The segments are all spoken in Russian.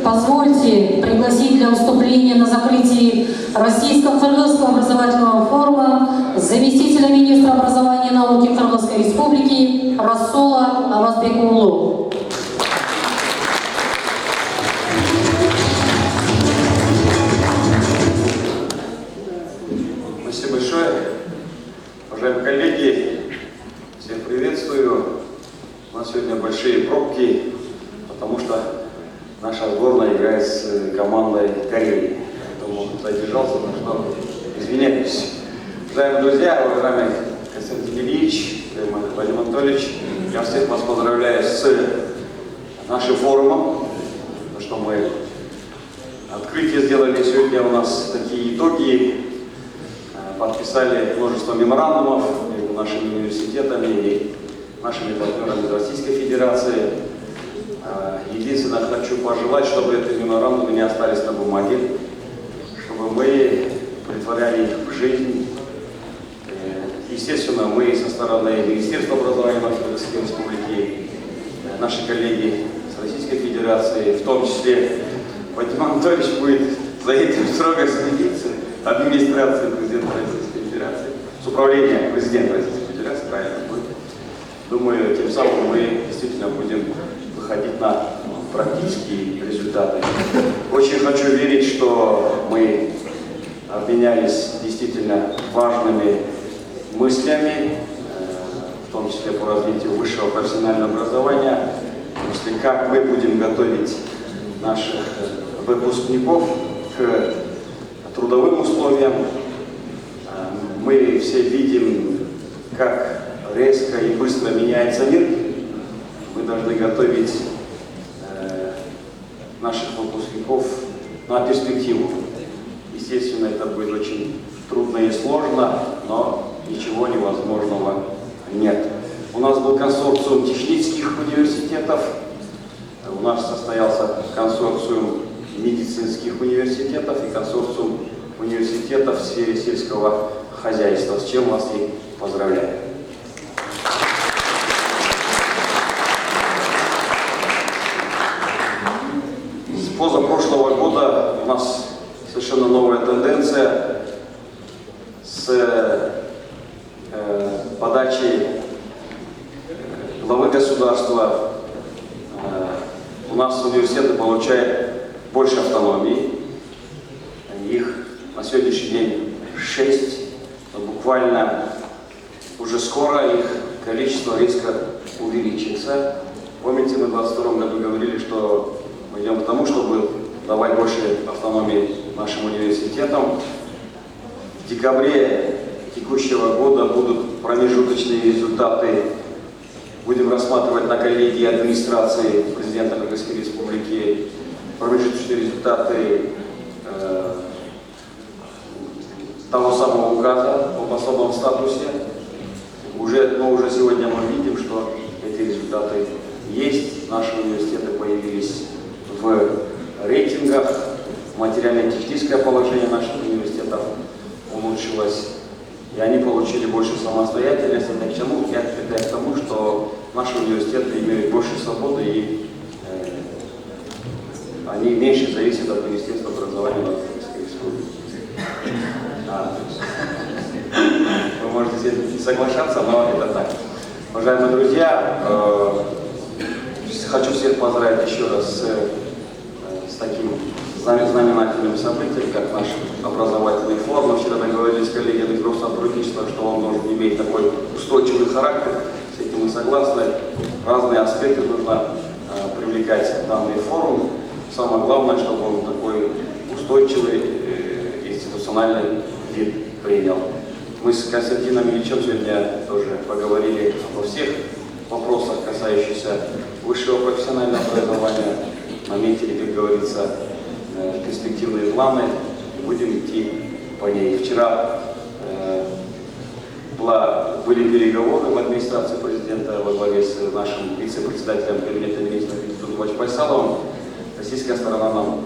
позвольте пригласить для выступления на закрытии Российско-Кыргызского образовательного форума заместителя министра образования и науки Кыргызской Республики Расула Авазбекулу. Спасибо большое. Уважаемые коллеги, всех приветствую. У нас сегодня большие пробки, потому что наша сборная играет с командой Кореи. Поэтому задержался, на что извиняюсь. Уважаемые друзья, уважаемый Константин Ильич, Владимир Анатольевич, я всех вас поздравляю с нашим форумом, потому что мы открытие сделали сегодня, у нас такие итоги. Подписали множество меморандумов между нашими университетами и нашими партнерами из Российской Федерации. Единственное, хочу пожелать, чтобы эти меморандумы не остались на бумаге, чтобы мы претворяли их в жизнь. Естественно, мы со стороны Министерства образования Кыргызской Республики, наши коллеги с Российской Федерации, в том числе Владимир Анатольевич будет за этим строго следить, администрации президента Российской Федерации, с управлением президента Российской Федерации, правильно будет. Думаю, тем самым мы действительно будем выходить на практические результаты. Очень хочу верить, что мы обменялись действительно важными мыслями, в том числе по развитию высшего профессионального образования, в том числе как мы будем готовить наших выпускников к трудовым условиям. Мы все видим, как резко и быстро меняется мир. Мы должны готовить наших выпускников на перспективу. Естественно, это будет очень трудно и сложно, но ничего невозможного нет. У нас был консорциум технических университетов, у нас состоялся консорциум медицинских университетов и консорциум университетов в сфере сельского хозяйства, с чем вас и поздравляю. С позапрошлого года у нас совершенно новая тенденция с подачи главы государства. У нас университеты получают больше автономии. Их на сегодняшний день 6, но буквально уже скоро их количество резко увеличится. Помните, мы в 2022 году говорили, что мы идем к тому, чтобы давать больше автономии нашим университетам. В декабре текущего года будут промежуточные результаты. Будем рассматривать на коллегии администрации президента Кыргызской Республики промежуточные результаты того самого указа об особом статусе. Но уже сегодня мы видим, что эти результаты есть. Наши университеты появились в рейтингах. Материально-техническое положение наших университетов улучшилось. И они получили больше самостоятельности. Это к тому, что наши университеты имеют больше свободы и они меньше зависят от Министерства образования Кыргызской Республики. Вы можете с этим не соглашаться, но это так. Уважаемые друзья, хочу всех поздравить еще раз с таким знаменательным событием, как наш образовательный форум. Вчера договорились с коллегами из сотрудничества, что он должен иметь такой устойчивый характер. С этим мы согласны. Разные аспекты нужно привлекать в данный форум. Самое главное, чтобы он такой устойчивый институциональный вид принял. Мы с Константином Ильичем сегодня тоже поговорили обо всех вопросах, касающихся высшего профессионального образования. Наметили, как говорится, перспективные планы. Будем идти по ней. Вчера были переговоры в администрации президента во главе с нашим вице-председателем кабинета министров Тутбач Пайсаловым. Российская сторона нам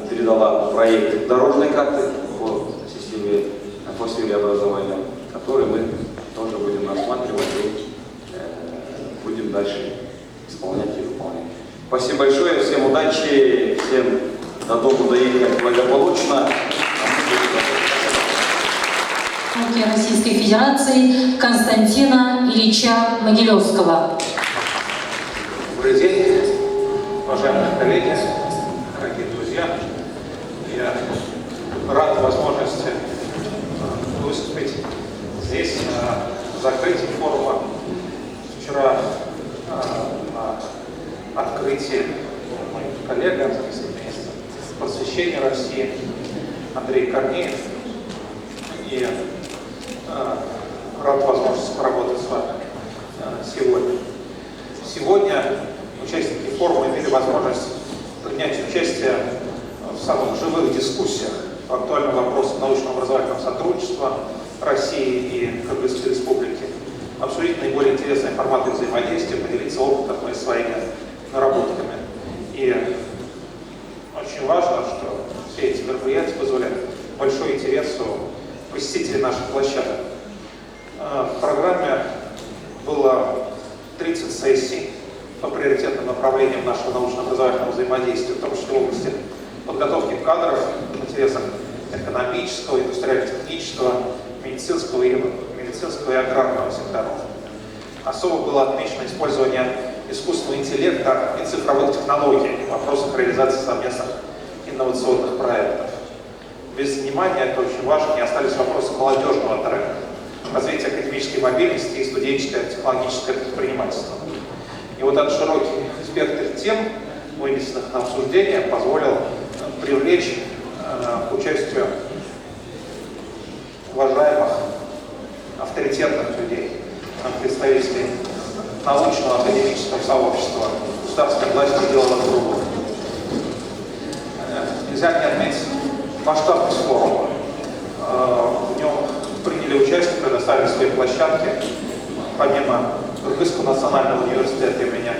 передала проект дорожной карты по сфере образования, который мы тоже будем рассматривать и будем дальше исполнять и выполнять. Спасибо большое, всем удачи. всем до дому доехать благополучно. Российской Федерации Константина Ильича Могилевского. Добрый день, уважаемые коллеги, дорогие друзья. Я рад возможности выступить здесь на закрытии форума. Вчера на открытии мой коллега, заместитель просвещения России Андрей Корнеев. И рад возможности поработать с вами сегодня. Сегодня участники форума имели возможность принять участие в самых живых дискуссиях по актуальным вопросам научно-образовательного сотрудничества России и Кыргызской Республики, обсудить наиболее интересные форматы взаимодействия, поделиться опытом и своими наработками. И очень важно, что все эти мероприятия позволяют большой интерес у посетителей наших площадок. В программе было 30 сессий по приоритетным направлениям нашего научно-образовательного взаимодействия, в том числе в области подготовки кадров в интересах экономического, индустриально-технического, медицинского и аграрного секторов. Особо было отмечено использование искусственного интеллекта и цифровых технологий в вопросах реализации совместных инновационных проектов. Без внимания, это очень важно, не остались вопросы молодежного трека, развития академической мобильности и студенческое технологическое предпринимательство. И вот этот широкий спектр тем, вынесенных на обсуждение, позволил привлечь к участию уважаемых, авторитетных людей, представителей научного академического сообщества, государственной власти и деловых кругов. Нельзя не отметить масштабность форума. В нем приняли участие, предоставили свои площадки, помимо Кыргызского национального университета имени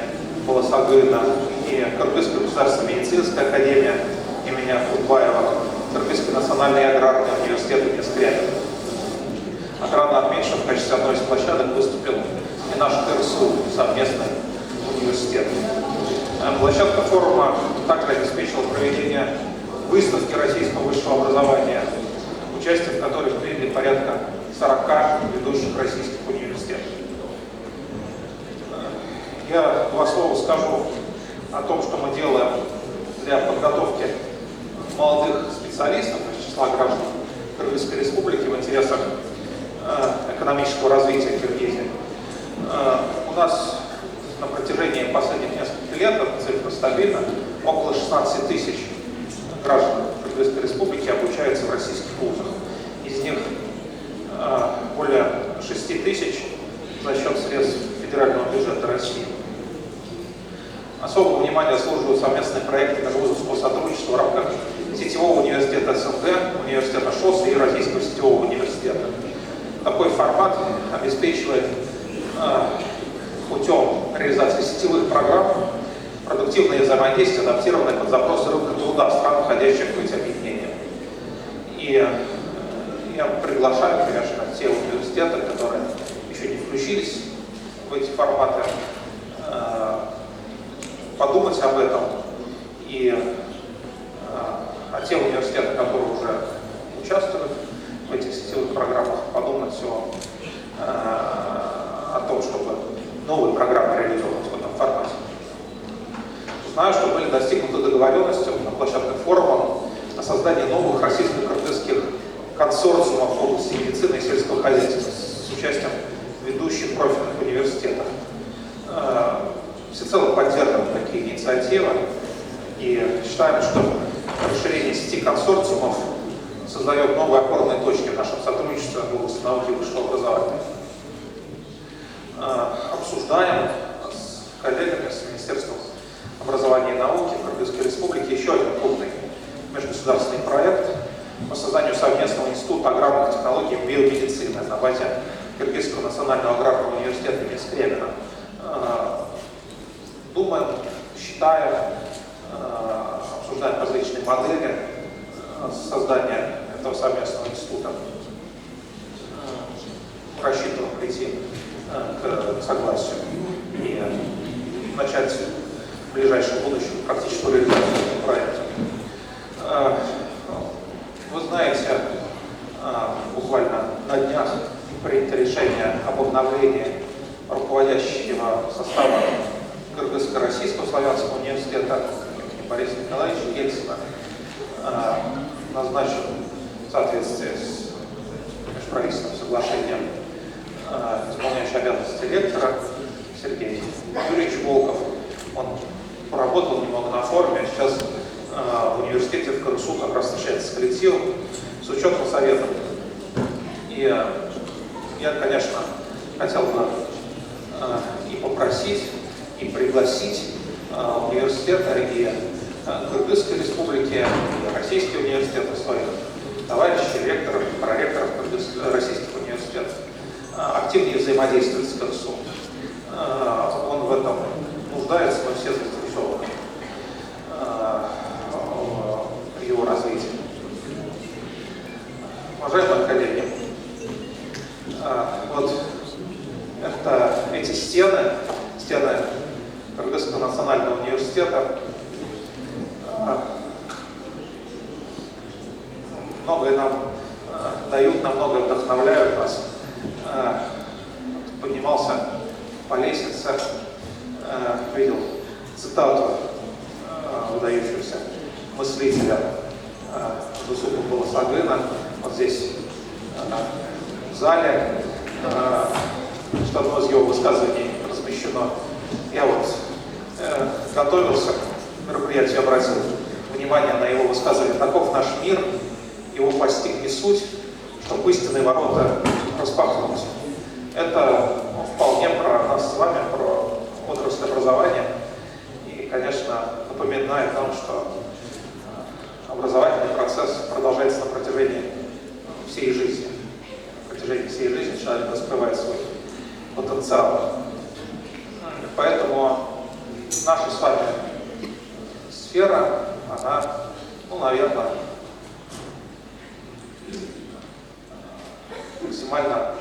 Баласагына и Кыргызская государственная медицинская академия имени Кутбаева, Кыргызский национальный аграрный университет имени Скрябина. Отрадно отметить, что в качестве одной из площадок выступил и наш КРСУ, совместный университет. Площадка форума также обеспечила проведение выставки российского высшего образования, участие в которой приняли порядка 40 ведущих российских университетов. Я два слова скажу о том, что мы делаем для подготовки молодых специалистов из числа граждан Кыргызской Республики в интересах экономического развития Киргизии. У нас на протяжении последних нескольких лет, эта цифра стабильна, около 16 тысяч граждан Кыргызской Республики обучаются в российских вузах. Из них более 6 тысяч за счет средств федерального бюджета России. Особого внимания заслуживают совместные проекты межвузовского сотрудничества в рамках сетевого университета СНГ, университета ШОС и Российского сетевого университета. Такой формат обеспечивает путем реализации сетевых программ продуктивное взаимодействие, адаптированное под запросы рынка труда стран, входящих в эти объединения. И я приглашаю, конечно, те университеты, которые еще не включились в эти форматы, подумать об этом, и те университеты, которые уже участвуют в этих сетевых программах, подумать о том, чтобы новые программы реализовывать в этом формате. Знаю, что были достигнуты договоренности на площадках форума о создании новых российско-кыргызских консорциумов в области медицины и сельского хозяйства с участием ведущих профильных университетов. Всецело поддерживаем такие инициативы и считаем, что расширение сети консорциумов создает новые опорные точки в нашем сотрудничестве в области науки и высшего образования. Обсуждаем с коллегами, с Министерством образования и науки Кыргызской Республики еще один крупный межгосударственный проект по созданию совместного института аграрных технологий и биомедицины на базе Кыргызского национального аграрного университета имени Скрябина. Думаем, считаем, обсуждаем различные модели создания этого совместного института. Рассчитываем прийти к согласию и начать в ближайшем будущем практическую реализацию этого проекта. Вы знаете, буквально на днях принято решение об обновлении руководящего состава Кыргызско-Российского славянского университета имени Бориса Николаевича Ельцина. Назначен в соответствии с межправительственным соглашением исполняющий обязанности ректора Сергей Юрьевич Волков. Он поработал немного на форуме, сейчас в университете в КРСУ как раз встречается с коллективом, с учетным советом. И я, конечно, хотел бы и попросить, и пригласить университеты и Кыргызской республики, и Российские университеты своих товарищей, ректоров, проректоров российских университетов активнее взаимодействовать с КРСУ. Он в этом нуждается, мы все заинтересованы в его развитии. Уважаемые коллеги, вот это эти стены Кыргызского национального университета, многое нам дают, намного вдохновляют нас. Поднимался по лестнице, видел цитату выдающегося мыслителя Жусупа Баласагына, вот здесь в зале, что одно из его высказываний размещено. Я вот готовился к мероприятию, обратил внимание на его высказывание: таков наш мир, его постиг не суть, чтобы истинные ворота распахнулись. Это вполне про нас с вами, про отрасль образования. И, конечно, напоминает нам, что образовательный процесс продолжается на протяжении всей жизни. На протяжении всей жизни человек раскрывает свой потенциал. Поэтому наша с вами сфера, она, наверное, максимально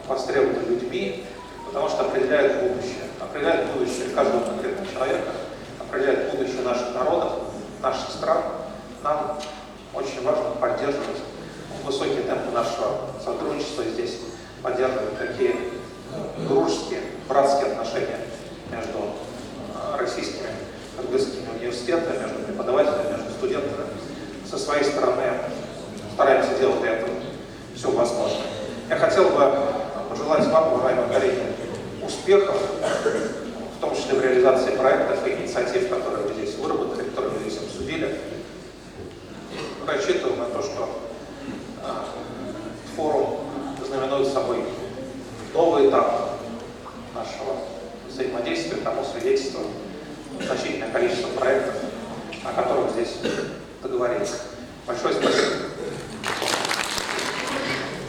востребована людьми, потому что определяет будущее каждого конкретного человека, определяет будущее наших народов, наших стран. Нам очень важно поддерживать высокие темпы нашего сотрудничества здесь, поддерживать такие дружеские, братские отношения между российскими и кыргызскими университетами, между преподавателями, между студентами. Со своей стороны стараемся делать для этого все возможное. Я хотел бы пожелать вам, уважаемые коллеги, успехов, в том числе в реализации проектов и инициатив, которые вы здесь выработали, которые вы здесь обсудили. Рассчитываю на то, что форум знаменует собой новый этап нашего взаимодействия, тому свидетельство значительное количество проектов, о которых здесь договорились. Большое спасибо.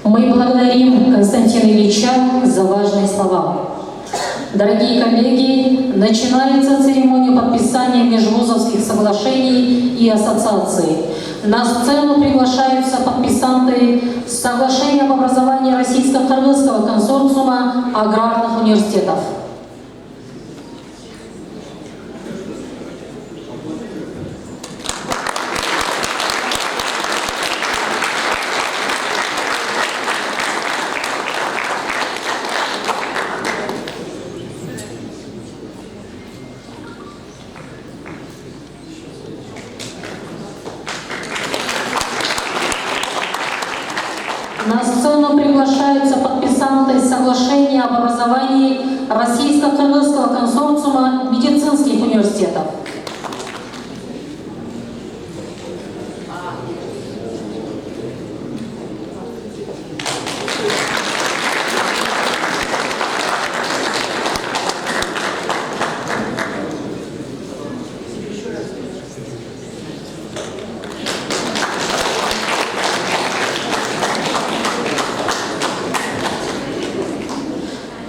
Мы благодарим Константина Ильича за важные слова. Дорогие коллеги, начинается церемония подписания межвузовских соглашений и ассоциаций. На сцену приглашаются подписанты соглашения об образовании Российско-Кыргызского консорциума аграрных университетов. На сцену приглашаются подписанты соглашения об образовании Российско-Кыргызского консорциума медицинских университетов.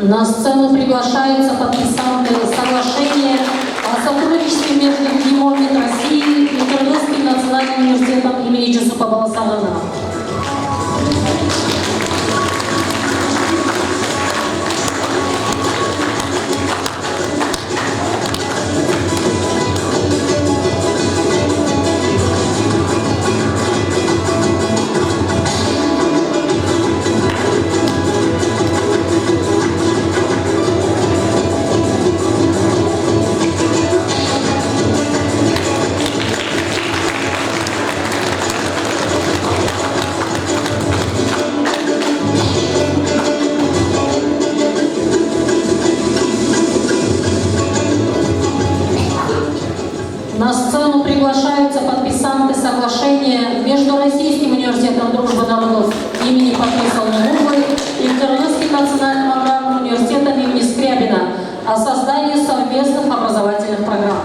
На сцену приглашаются подписанты соглашения о сотрудничестве между ГИМО МИД России и Кыргызским национальным университетом имени Жусупа Баласагына. соглашение между Российским университетом дружбы народов имени Патриса Лумумбы и Кыргызским национальным аграрным университетом имени Скрябина о создании совместных образовательных программ.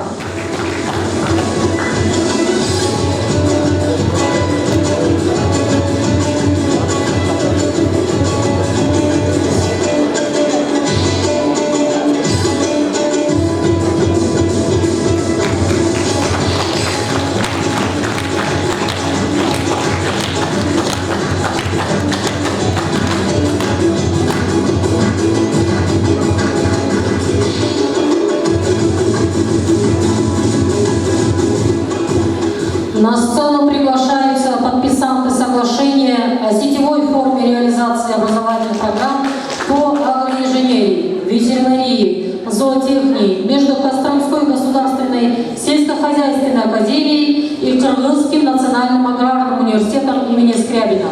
На сцену приглашаются подписанты соглашения о сетевой форме реализации образовательных программ по агроинженерии, ветеринарии, зоотехнии между Костромской государственной сельскохозяйственной академией и Кыргызским национальным аграрным университетом имени Скрябина.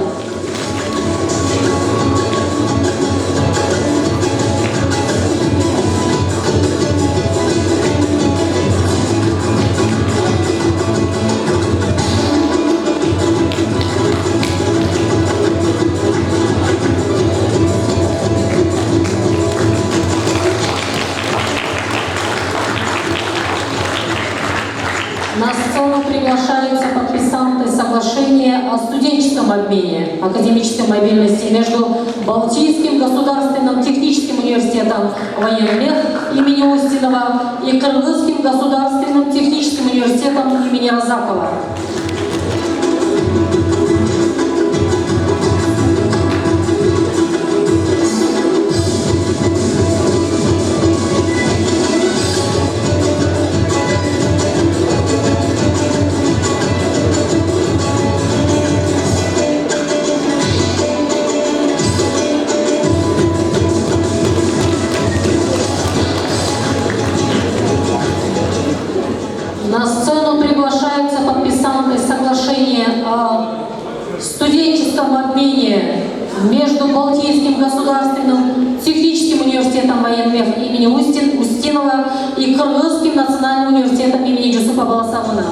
На сцену приглашаются подписанты соглашения о студенческом обмене, академической мобильности между Балтийским государственным техническим университетом военмех имени Устинова и Кыргызским государственным техническим университетом имени Розакова. На сцену приглашаются подписанты соглашения о студенческом обмене между Балтийским государственным техническим университетом военмех имени Устинова и Кыргызским национальным университетом имени Джусупа Баласагына.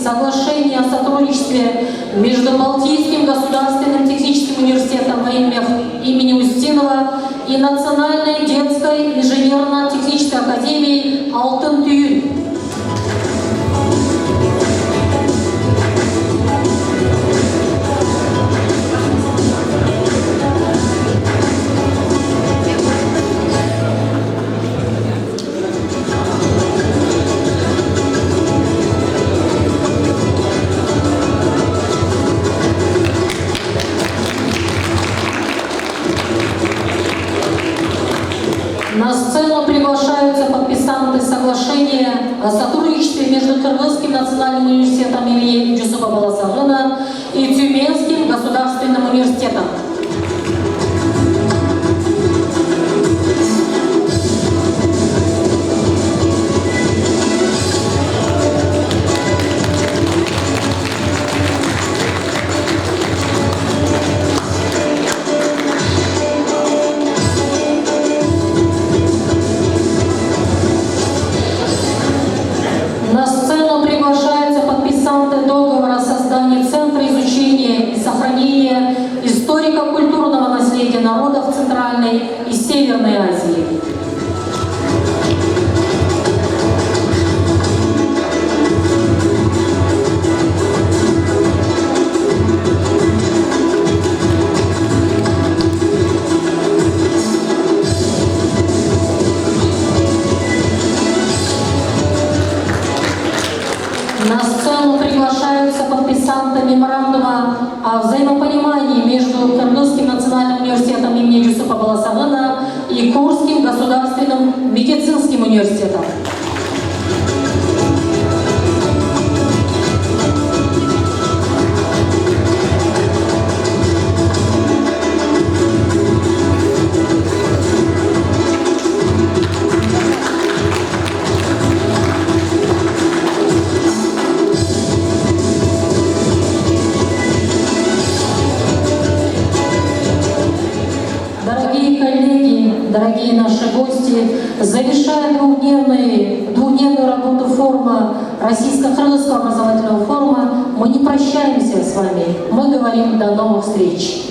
Соглашение о сотрудничестве между Балтийским государственным техническим университетом военмех имени Устинова и Национальной детской инженерно-технической академией Алтын-Түйін. На сцену приглашаются подписанты соглашения о сотрудничестве между Кыргызским национальным университетом имени Джусупа Баласагына и Тюменским государственным университетом. На сцену приглашаются подписанты договора о создании Центра изучения и сохранения историко-культурного наследия народов Центральной и Северной Азии. На сцену приглашаются подписанты меморандума о взаимопонимании между Кыргызским национальным университетом имени Джусупа Баласагына и Курским государственным медицинским университетом. дорогие наши гости, завершая двухдневную работу форума, Российско-Крымского образовательного форума, мы не прощаемся с вами, мы говорим до новых встреч.